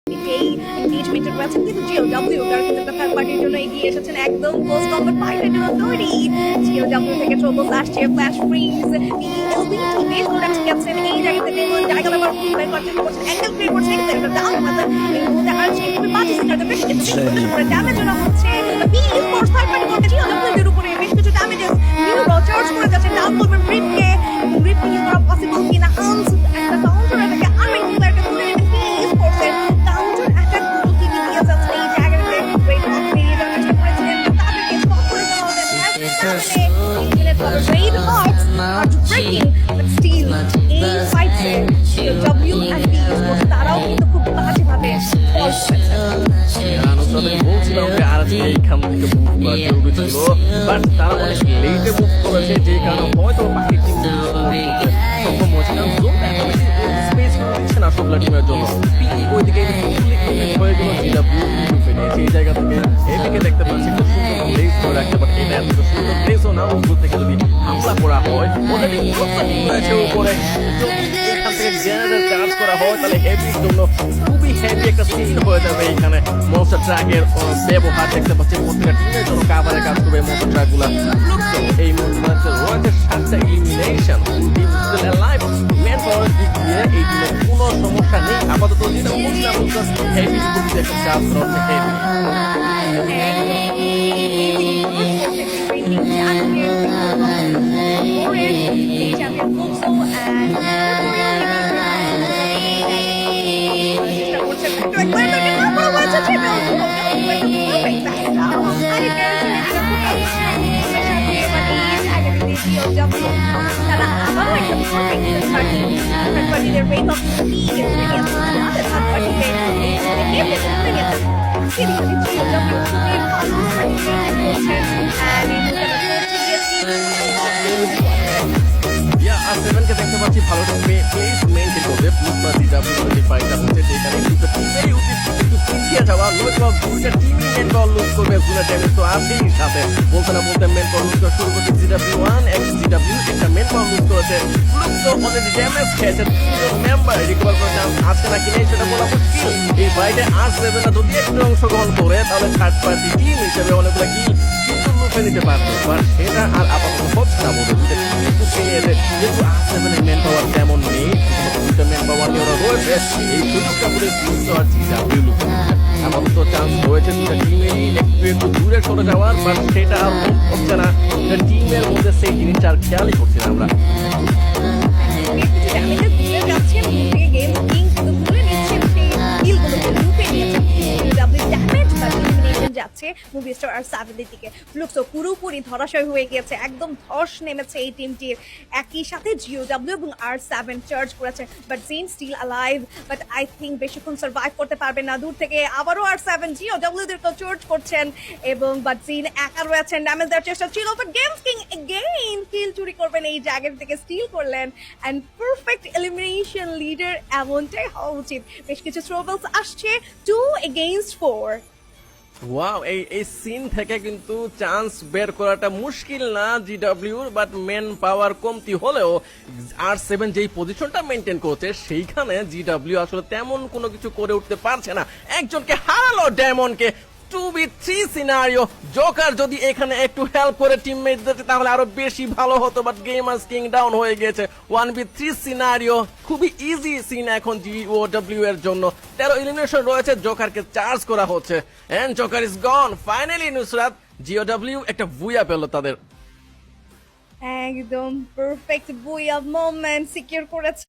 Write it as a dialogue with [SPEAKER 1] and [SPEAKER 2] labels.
[SPEAKER 1] এই এনগেজমেন্টের রয়েছেন কিন্তু জিওডব্লিউ তারা কিন্তু একটা থার্ড পার্টির জন্য এগিয়ে এসেছেন একদম ক্লোজ কম্বাট ফাইটের জন্য তৈরি। জিওডব্লিউ থেকে ট্রোবলস আসছে, ফ্ল্যাশ ফ্রিজ এলবিটি বেস করে গেছেন এই জায়গা থেকে জায়গা ব্যবহার বের করতে করছেন অ্যাঙ্গেল ক্রিয়েট করছেন কিন্তু ডাউন আমাদের এই মুহূর্তে আর সেই খুবই বাজে সিনারিও বেশ কিছু করে ড্যামেজ না হচ্ছে বি ফোর্স থার্ড পার্টি করতে জিওডব্লিউ এর উপরে বেশ কিছু ড্যামেজেস নিউ চার্জ করে যাচ্ছেন ডাউন করবেন রিপকে রিপিং করা পসিবল কিনা আনস একটা কাউন্টার অ্যাটাকে আরেক প্লেয়ারকে তুলে নেবেন বি স্পোর্টসের কাউন্টার অ্যাটাক গুলো কি দিয়ে যাচ্ছে এই জায়গাটাতে ব্রেক অফ বেরিয়ে যাওয়ার চেষ্টা করেছিলেন তাদেরকে স্টপ করে দেওয়া হবে Raid Hawks are breaking, but still, এই ফাইটে W and B স্পোর্টস তারাও কিন্তু খুব বাজেভাবে ফল করেছে।
[SPEAKER 2] বলছিলাম যে আর এইখান থেকে মুভ করা জরুরি ছিল, বাট তারা অনেক লেটে মুভ করেছে, যে কারণে হয়তো বাকি টিম সক্ষম হয়েছে। কারণ জোনটা এখন স্পেস দিচ্ছে না সবলা টিমের জন্য। ওইদিকে হয়ে গেল জিডব্লিউ সেই জায়গা থেকে এদিকে দেখতে পাচ্ছি একটা সুন্দর প্লেস ধরে রাখতে পারে। এটা এত সুন্দর প্লেসও না, উপর থেকে যদি হামলা করা হয় অলরেডি রয়েছে উপরে, এখান থেকে জেনারেটর চার্জ করা হয় তাহলে হেভির জন্য খুবই হেভি একটা সিন হয়ে যাবে। এখানে মনস্টার ট্রাকের ব্যবহার দেখতে পাচ্ছি প্রত্যেকটা টিমের জন্য কাভারে কাজ করবে মনস্টার ট্রাক গুলা। এই মুহূর্তে রয়েছে 7টা elimination, team still live. Main পাওয়ারের দিক দিয়ে এই টিমের কোনো সমস্যা নেই আপাতত, যেটা বলছিলাম হেভি করতে একটা চার্জ করা হচ্ছে
[SPEAKER 1] তারা আবারও একটা পার্টিদের রেট অফ স্পিড
[SPEAKER 2] আর7কে দেখতে পাচ্ছি ভালো প্লেস মেইনটেইন করবে। প্লুসমা জিডব্লিউ ফাইটটা হচ্ছে যেখানে দুটো টিমেরই উচিত একটু পিছিয়ে যাওয়া, নয়তো দুইটা টিমই মেন পাওয়ার লুজ করবে। জুনের ড্যামেজ তো আছেই সাথে, বলতে না বলতে মেন পাওয়ার লুজ করা শুরু করছে জিডব্লিউ1 এক্স জিডব্লিউ। একটা মেন পাওয়ার লুজ করেছে, প্লুসো অলরেডি ড্যামেজ খেয়েছে। দুজন মেম্বার রিকভার করার চান্স আছে নাকি নেই সেটা বলা মুশকিল। এই ফাইটে আর7 যদি একটু অংশগ্রহণ করে তাহলে থার্ড পার্টি টিম হিসেবে অনেকগুলো কি লুফে নিতে পারতো, বাট সেটা আর আপাতত হচ্ছে না। বলতে দুটো টিম একটু পেরিয়েছে, যেহেতু আর7 মেন পাওয়ার তেমন নেই, দুটো মেন পাওয়ার নিয়ে ওরা রয়েছে, এই সুযোগটা করে প্লুসো আর জিডব্লিউ লুফে নিচ্ছে। আপাতত চান্স রয়েছে দুটো টিমেরই একটু দূরে সরে যাওয়ার, বাট সেটা আর হচ্ছে না। টিমের মধ্যে সেই জিনিসটা আর খেয়ালই করছি না আমরা।
[SPEAKER 1] যাচ্ছে মুভিস্টার আর 7 দিকে। লুকসো পুরোপুরি ধরাশয় হয়ে গিয়েছে, একদম ধস নেমেছে এই টিমটির। একই সাথে জিওডব্লিউ এবং আর7 চার্জ করেছে, but Jin still alive, but I think বেশিক্ষণ সার্ভাইভ করতে পারবে না। দূর থেকে আবারও আর7 জিওডব্লিউ দেরকে চার্জ করছেন এবং বাট জিন একা রয়েছেন, ড্যামেজ দেওয়ার চেষ্টা ছিল, বাট গেমস কিং এগেইন কিল চুরি করবেন এই জায়গার থেকে স্টিল করলেন অ্যান্ড পারফেক্ট এলিমিনেশন লিডার এমনটাই হওয়া উচিত। বেশ কিছু থ্রোবলস আসছে 2 against 4।
[SPEAKER 2] ওয়াও, এই সিন থেকে কিন্তু চান্স বের করাটা মুশকিল না জিডব্লিউর, বাট মেন পাওয়ার কমতি হলেও আর7 যেই পজিশনটা মেনটেন করছে সেইখানে জিডব্লিউ আসলে তেমন কোনো কিছু করে উঠতে পারছে না। একজনকে হারালো ডায়মন্ডকে, 2v3 সিনারিও। জোকার যদি এখানে একটু হেল্প করে টিমমেটদের তাহলে আরো বেশি ভালো হতো, বাট গেমার্স কিং ডাউন হয়ে গেছে। 1v3 সিনারিও খুবই ইজি সিন এখন জিওডব্লিউ এর জন্য। 13 এলিমিনেশন রয়েছে, জোকারকে চার্জ করা হচ্ছে and Joker is gone. Finally Nusrat, GOW একটা বুয়া পেল তাদের।
[SPEAKER 1] একদম পারফেক্ট বুয়া মোমেন্ট সিকিউর করেছে।